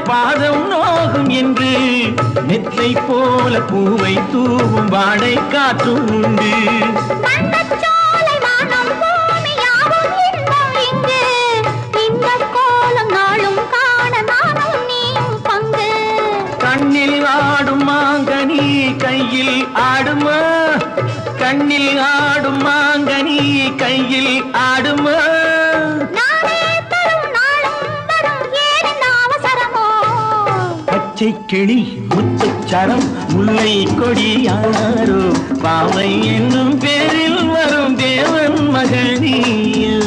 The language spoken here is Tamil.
பாதம் நோகும் என்று நெத்தை போல பூவை தூவும் வாடை காற்றும் உண்டு. கண்ணில் ஆடும் மாங்கனி கையில் ஆடுமா, கண்ணில் ஆடும் மாங்கனி கையில் ஆடுமா. பச்சை கிளி முத்துச்சரம் முல்லை கொடி யாரோ பாவை என்னும் பேரில் வரும் தேவன் மகனியோ.